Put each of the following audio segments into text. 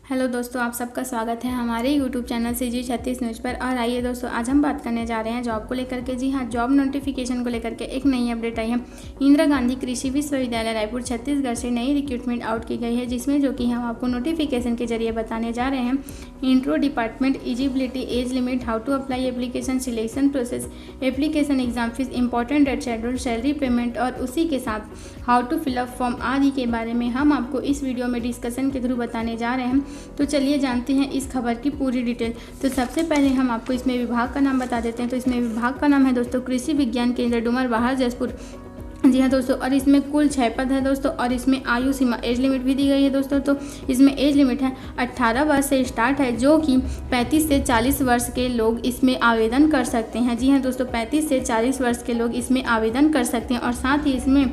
Hello दोस्तों, आप सबका स्वागत है हमारे यूट्यूब चैनल CG 36 न्यूज़ पर। और आइए दोस्तों, आज हम बात करने जा रहे हैं जॉब को लेकर के। जी हाँ, जॉब नोटिफिकेशन को लेकर के एक नई अपडेट आई है। इंदिरा गांधी कृषि विश्वविद्यालय रायपुर छत्तीसगढ़ से नई रिक्रूटमेंट आउट की गई है, जिसमें जो कि हम आपको नोटिफिकेशन के जरिए बताने जा रहे हैं। Intro, department, eligibility, age limit, how to apply application, selection process, application exam fees, important date schedule, salary payment और उसी के साथ हाउ टू फिलअप फॉर्म आदि के बारे में हम आपको इस वीडियो में डिस्कशन के थ्रू बताने जा रहे हैं। तो चलिए जानते हैं इस खबर की पूरी डिटेल। तो सबसे पहले हम आपको इसमें विभाग का नाम बता देते हैं। तो इसमें विभाग का नाम है दोस्तों कृषि विज्ञान केंद्र डूमरबाहर जसपुर। जी हाँ दोस्तों, और इसमें कुल 6 पद है दोस्तों। और इसमें आयु सीमा, एज लिमिट भी दी गई है दोस्तों। तो इसमें एज लिमिट है 18 वर्ष से स्टार्ट है, जो कि 35 से 40 वर्ष के लोग इसमें आवेदन कर सकते हैं। जी हाँ दोस्तों, 35 से 40 वर्ष के लोग इसमें आवेदन कर सकते हैं। और साथ ही इसमें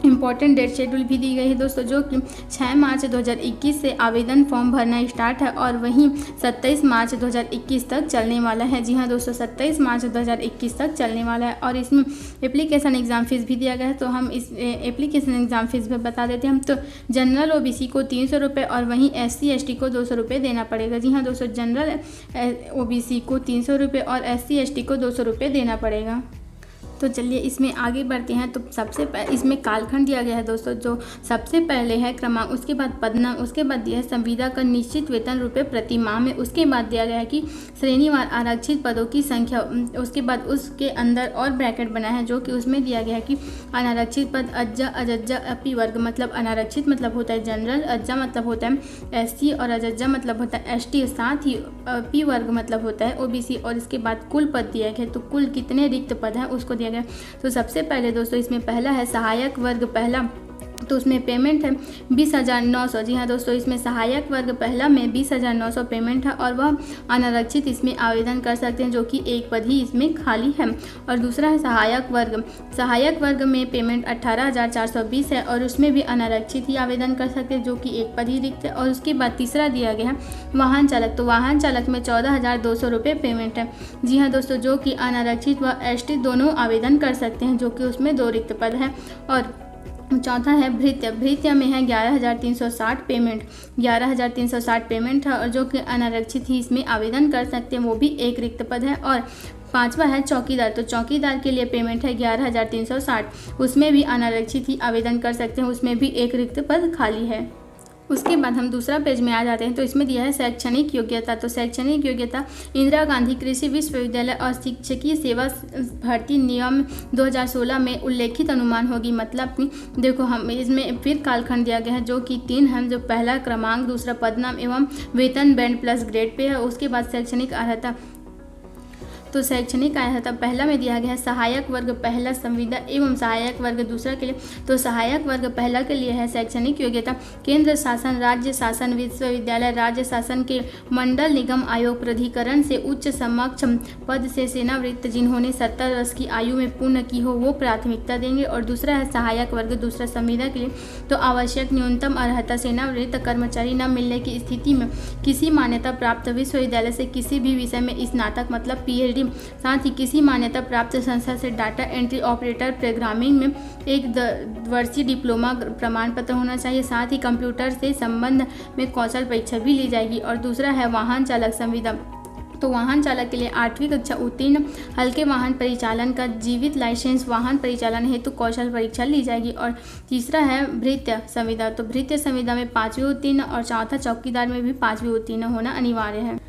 इंपॉर्टेंट डेट शेड्यूल भी दी गई है दोस्तों, जो कि 6 मार्च 2021 से आवेदन फॉर्म भरना स्टार्ट है और वहीं 27 मार्च 2021 तक चलने वाला है। जी हाँ दोस्तों, 27 मार्च 2021 तक चलने वाला है। और इसमें एप्लीकेशन एग्जाम फीस भी दिया गया है। तो हम इस एप्लीकेशन एग्जाम फीस पर बता देते हैं। हम तो जनरल OBC को 300 रुपये और वहीं SC ST को 200 रुपये देना पड़ेगा। जी हाँ दोस्तों, जनरल OBC को 300 रुपये और SC ST को 200 रुपये देना पड़ेगा। तो चलिए इसमें आगे बढ़ते हैं। तो सबसे इसमें कालखंड दिया गया है दोस्तों। जो सबसे पहले है क्रमांक, उसके बाद पदनाम, उसके बाद दिया है संविदा का निश्चित वेतन रुपये प्रति माह में। उसके बाद दिया गया है कि श्रेणीवार आरक्षित पदों की संख्या। उसके बाद उसके अंदर और ब्रैकेट बना है, जो कि उसमें दिया गया है कि अनारक्षित पद अज्जा, अजज्जा, अपी वर्ग। मतलब अनारक्षित मतलब होता है जनरल, अज्जा मतलब होता है SC और अजज्जा मतलब होता है ST। साथ ही अपी वर्ग मतलब होता है OBC। और इसके बाद कुल पद दिया गया है। तो कुल कितने रिक्त पद हैं उसको दिया गया। तो सबसे पहले दोस्तों इसमें पहला है सहायक वर्ग पहला। तो उसमें पेमेंट है 20,900। जी हाँ दोस्तों, इसमें सहायक वर्ग पहला में 20,900 पेमेंट है और वह अनारक्षित इसमें आवेदन कर सकते हैं, जो कि एक पद ही इसमें खाली है। और दूसरा है सहायक वर्ग। सहायक वर्ग में पेमेंट 18,420 है और उसमें भी अनारक्षित ही आवेदन कर सकते हैं, जो कि एक पद ही रिक्त है। और उसके बाद तीसरा दिया गया है वाहन चालक। तो वाहन चालक में 14,200 रुपये पेमेंट है। जी हाँ दोस्तों, जो कि अनारक्षित व ST दोनों आवेदन कर सकते हैं, जो कि उसमें 2 रिक्त पद है। और चौथा है भृत्य। भृत्य में है 11,360 पेमेंट। 11,360 पेमेंट है और जो कि अनारक्षित ही इसमें आवेदन कर सकते हैं, वो भी एक रिक्त पद है। और पांचवा है चौकीदार। तो चौकीदार के लिए पेमेंट है 11,360। उसमें भी अनारक्षित ही आवेदन कर सकते हैं, उसमें भी एक रिक्त पद खाली है। उसके बाद हम दूसरा पेज में आ जाते हैं। तो इसमें दिया है शैक्षणिक योग्यता। तो शैक्षणिक योग्यता इंदिरा गांधी कृषि विश्वविद्यालय और शिक्षकीय सेवा भर्ती नियम 2016 में उल्लेखित अनुमान होगी। मतलब कि देखो, हम इसमें फिर कालखंड दिया गया है, जो कि 3 है। जो पहला क्रमांक, दूसरा पदनाम एवं वेतन बैंड प्लस ग्रेड पे है। उसके बाद शैक्षणिक अर्हता। तो शैक्षणिक अर्हता पहला में दिया गया है सहायक वर्ग पहला संविदा एवं सहायक वर्ग दूसरा के लिए। तो सहायक वर्ग पहला के लिए है शैक्षणिक योग्यता केंद्र शासन, राज्य शासन, विश्वविद्यालय, राज्य शासन के मंडल, निगम, आयोग, प्राधिकरण से उच्च समक्ष पद से सेवानिवृत्त जिन्होंने 70 वर्ष की आयु में पूर्ण की हो, वो प्राथमिकता देंगे। और दूसरा है सहायक वर्ग दूसरा संविदा के लिए। तो आवश्यक न्यूनतम अर्हता सेवानिवृत्त कर्मचारी न मिलने की स्थिति में किसी मान्यता प्राप्त विश्वविद्यालय से किसी भी विषय में स्नातक मतलब PhD, साथ ही किसी मान्यता प्राप्त संस्था से डाटा एंट्री ऑपरेटर प्रोग्रामिंग में 1 वर्षीय डिप्लोमा प्रमाण पत्र होना चाहिए। साथ ही कंप्यूटर से संबंध में कौशल परीक्षा भी ली जाएगी। और दूसरा है वाहन चालक संविदा। तो वाहन चालक के लिए 8वीं कक्षा उत्तीर्ण, हल्के वाहन परिचालन का जीवित लाइसेंस, वाहन परिचालन हेतु कौशल परीक्षा ली जाएगी। और तीसरा है भृत्य संविदा। तो भृत्य संविदा में 5वीं उत्तीर्ण और चौथा चौकीदार में भी 5वीं उत्तीर्ण होना अनिवार्य है।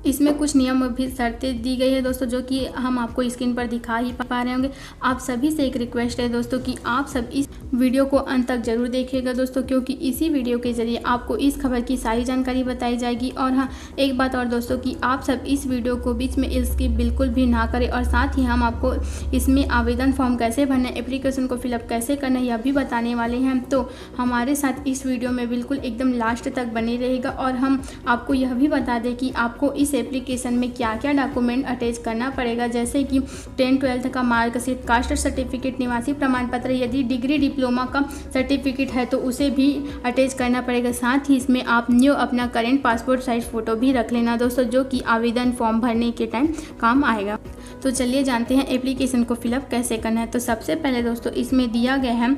इसमें कुछ नियम भी शर्तें दी गई है दोस्तों, जो कि हम आपको स्क्रीन पर दिखा ही पा रहे होंगे। आप सभी से एक रिक्वेस्ट है दोस्तों कि आप सब इस वीडियो को अंत तक जरूर देखिएगा दोस्तों, क्योंकि इसी वीडियो के जरिए आपको इस खबर की सारी जानकारी बताई जाएगी। और हाँ, एक बात और दोस्तों कि आप सब इस वीडियो को बीच में स्किप बिल्कुल भी ना करें। और साथ ही हम आपको इसमें आवेदन फॉर्म कैसे भरना है, एप्लीकेशन को फिलअप कैसे करना है, यह भी बताने वाले हैं। तो हमारे साथ इस वीडियो में बिल्कुल एकदम लास्ट तक बने रहेगा। और हम आपको यह भी बता दें कि आपको इस एप्लीकेशन में क्या क्या डॉक्यूमेंट अटैच करना पड़ेगा, जैसे कि 10-12 का मार्कशीट, कास्ट सर्टिफिकेट, निवासी प्रमाण पत्र, यदि डिग्री डिप्लोमा का सर्टिफिकेट है तो उसे भी अटैच करना पड़ेगा। साथ ही इसमें आप न्यू अपना करेंट पासपोर्ट साइज फ़ोटो भी रख लेना दोस्तों, जो कि आवेदन फॉर्म भरने के टाइम काम आएगा। तो चलिए जानते हैं एप्लीकेशन को फिलअप कैसे करना है। तो सबसे पहले दोस्तों इसमें दिया गया है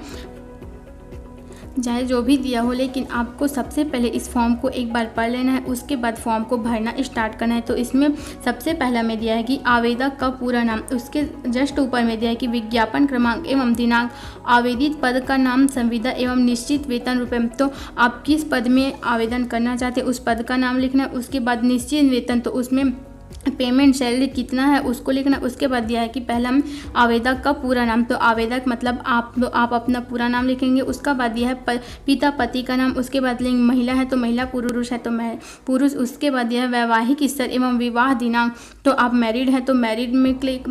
चाहे जो भी दिया हो, लेकिन आपको सबसे पहले इस फॉर्म को एक बार पढ़ लेना है, उसके बाद फॉर्म को भरना स्टार्ट करना है। तो इसमें सबसे पहला में दिया है कि आवेदक का पूरा नाम, उसके जस्ट ऊपर में दिया है कि विज्ञापन क्रमांक एवं दिनांक, आवेदित पद का नाम, संविदा एवं निश्चित वेतन रुपये। तो आप किस पद में आवेदन करना चाहते हैं उस पद का नाम लिखना है। उसके बाद निश्चित वेतन, तो उसमें पेमेंट सैलरी कितना है उसको लिखना। उसके बाद दिया है कि पहला में आवेदक का पूरा नाम, तो आवेदक मतलब आप अपना पूरा नाम लिखेंगे। उसका बाद दिया है पिता पति का नाम। उसके बाद लिंग महिला है तो महिला, पुरुष है तो पुरुष। उसके बाद दिया है वैवाहिक स्तर एवं विवाह दिनांक, तो आप मैरिड है तो मैरिड में क्लिक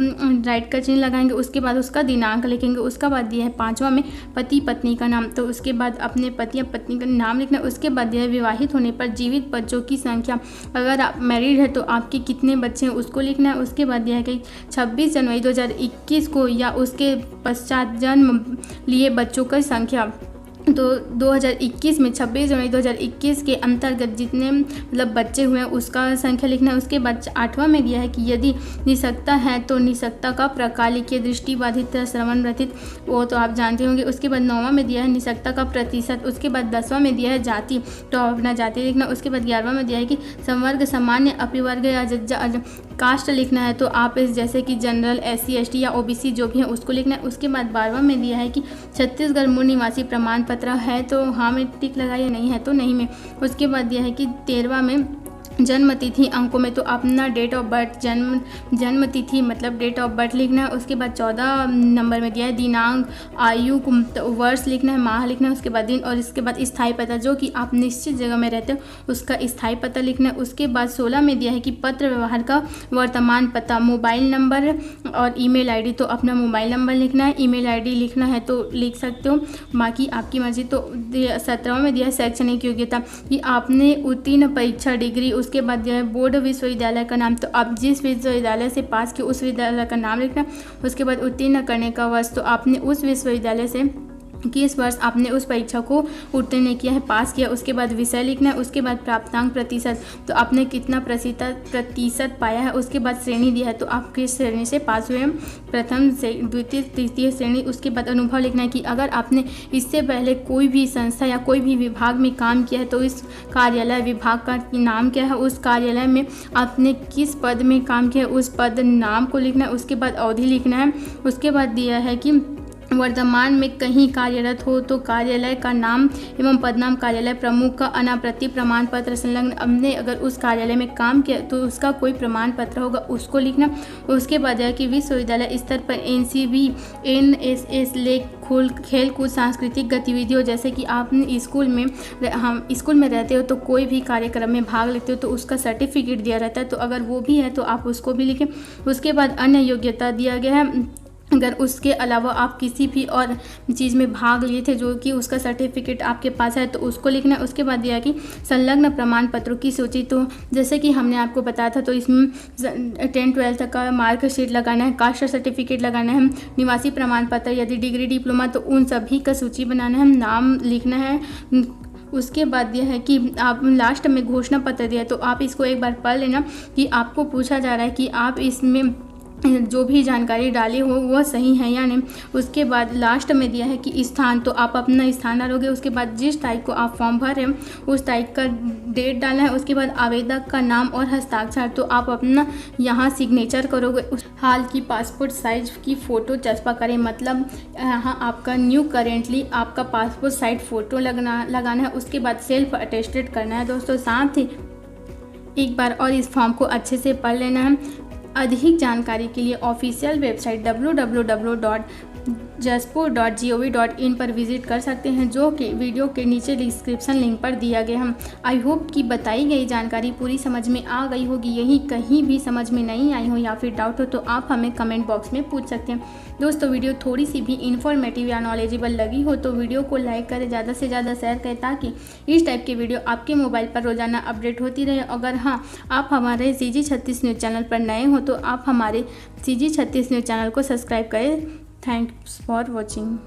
राइट का चिन्ह लगाएंगे। उसके बाद उसका दिनांक लिखेंगे। उसका बाद दिया है पाँचवा में पति पत्नी का नाम, तो उसके बाद अपने पति या पत्नी का नाम लिखना। उसके बाद दिया है विवाहित होने पर जीवित बच्चों की संख्या, अगर आप मैरिड है तो आपके कितने बच्चे हैं उसको लिखना है। उसके बाद दिया है कि 26 जनवरी 2021 को या उसके पश्चात जन्म लिए बच्चों की संख्या, तो 2021 में 26 जनवरी 2021 के अंतर्गत जितने मतलब बच्चे हुए हैं उसका संख्या लिखना है। उसके बाद 8वां में दिया है कि यदि निःशक्ता है तो निःशक्ता का प्रकार लिखिए, दृष्टिबाधित, श्रवण रहित, वो तो आप जानते होंगे। उसके बाद 9वां में दिया है निःशक्ता का प्रतिशत। उसके बाद 10वां में दिया है जाति, तो आप अपना जाति लिखना। उसके बाद 11वां में दिया है कि संवर्ग, सामान्य, अपिवर्ग या कास्ट लिखना है, तो आप इस जैसे कि जनरल, SC ST या OBC जो भी है उसको लिखना है। उसके बाद 12वां में दिया है कि छत्तीसगढ़ मूल निवासी प्रमाण पत्र है तो हाँ में टिक लगाइए, नहीं है तो नहीं में। उसके बाद दिया है कि 13वां में जन्म तिथि अंकों में, तो अपना डेट ऑफ बर्थ, जन्म तिथि मतलब डेट ऑफ बर्थ लिखना है। उसके बाद 14 नंबर में दिया है दिनांक, आयु, तो वर्ष लिखना है, माह लिखना है। उसके बाद दिन, और इसके बाद स्थायी पता, जो कि आप निश्चित जगह में रहते हो उसका स्थायी पता लिखना है। उसके बाद 16 में दिया है कि पत्र व्यवहार का वर्तमान पता, मोबाइल नंबर और email ID, तो अपना मोबाइल नंबर लिखना है, email ID लिखना है तो लिख सकते हो, बाकी आपकी मर्जी। तो 17वां में दिया है शैक्षणिक योग्यता कि आपने उत्तीर्ण परीक्षा, डिग्री। उसके बाद दिया है बोर्ड विश्वविद्यालय का नाम, तो आप जिस विश्वविद्यालय से पास किए उस विद्यालय का नाम लिखना। उसके बाद उत्तीर्ण करने का वर्ष, तो आपने उस विश्वविद्यालय से किस वर्ष आपने उस परीक्षा को उत्तीर्ण किया है, पास किया। उसके बाद विषय लिखना है। उसके बाद प्राप्तांक प्रतिशत, तो आपने कितना प्रतिशत पाया है। उसके बाद श्रेणी दिया है, तो आप किस श्रेणी से पास हुए हैं, प्रथम से द्वितीय तृतीय श्रेणी। उसके बाद अनुभव लिखना है कि अगर आपने इससे पहले कोई भी संस्था या कोई भी विभाग में काम किया है तो इस कार्यालय, विभाग का नाम क्या है, उस कार्यालय में आपने किस पद में काम किया है उस पद नाम को लिखना है। उसके बाद अवधि लिखना है। उसके बाद दिया है कि वर्तमान में कहीं कार्यरत हो तो कार्यालय का नाम एवं पदनाम, कार्यालय प्रमुख का अनापत्ति प्रमाण पत्र संलग्न, हमने अगर उस कार्यालय में काम किया तो उसका कोई प्रमाण पत्र होगा उसको लिखना। उसके बाद है कि विश्वविद्यालय स्तर पर NCB, NSS, लेख, खेल कूद, सांस्कृतिक गतिविधियों, जैसे कि आप स्कूल में रहते हो तो कोई भी कार्यक्रम में भाग लेते हो तो उसका सर्टिफिकेट दिया रहता है, तो अगर वो भी है तो आप उसको भी लिखें। उसके बाद अन्य योग्यता दिया गया है, अगर उसके अलावा आप किसी भी और चीज़ में भाग लिए थे जो कि उसका सर्टिफिकेट आपके पास है तो उसको लिखना है। उसके बाद दिया कि संलग्न प्रमाण पत्रों की सूची, तो जैसे कि हमने आपको बताया था तो इसमें 10-12 तक का मार्कशीट लगाना है, कास्ट सर्टिफिकेट लगाना है, निवासी प्रमाण पत्र, यदि डिग्री डिप्लोमा तो उन सभी का सूची बनाना है, नाम लिखना है। उसके बाद दिया है कि आप लास्ट में घोषणा पत्र दिया, तो आप इसको एक बार पढ़ लेना कि आपको पूछा जा रहा है कि आप इसमें जो भी जानकारी डाली हो वह सही है या नहीं। उसके बाद लास्ट में दिया है कि स्थान, तो आप अपना स्थान डालोगे। उसके बाद जिस तारीख को आप फॉर्म भर रहे हैं उस तारीख का डेट डालना है। उसके बाद आवेदक का नाम और हस्ताक्षर, तो आप अपना यहाँ सिग्नेचर करोगे। हाल की पासपोर्ट साइज की फ़ोटो चस्पा करें, मतलब यहाँ आपका न्यू करेंटली आपका पासपोर्ट साइज फ़ोटो लगाना है। उसके बाद सेल्फ अटेस्टेड करना है दोस्तों। साथ ही एक बार और इस फॉर्म को अच्छे से पढ़ लेना है। अधिक जानकारी के लिए ऑफिशियल वेबसाइट www.jaspur.gov.in पर विजिट कर सकते हैं, जो कि वीडियो के नीचे डिस्क्रिप्शन लिंक पर दिया गया है। आई होप कि बताई गई जानकारी पूरी समझ में आ गई होगी। यही कहीं भी समझ में नहीं आई हो या फिर डाउट हो तो आप हमें कमेंट बॉक्स में पूछ सकते हैं। दोस्तों वीडियो थोड़ी सी भी इन्फॉर्मेटिव या नॉलेजेबल लगी हो तो वीडियो को लाइक करें, ज़्यादा से ज़्यादा शेयर करें, ताकि इस टाइप की वीडियो आपके मोबाइल पर रोजाना अपडेट होती रहे। अगर हाँ आप हमारे CG 36 न्यूज़ चैनल पर नए हो तो आप हमारे CG 36 न्यूज़ चैनल को सब्सक्राइब करें। Thanks for watching.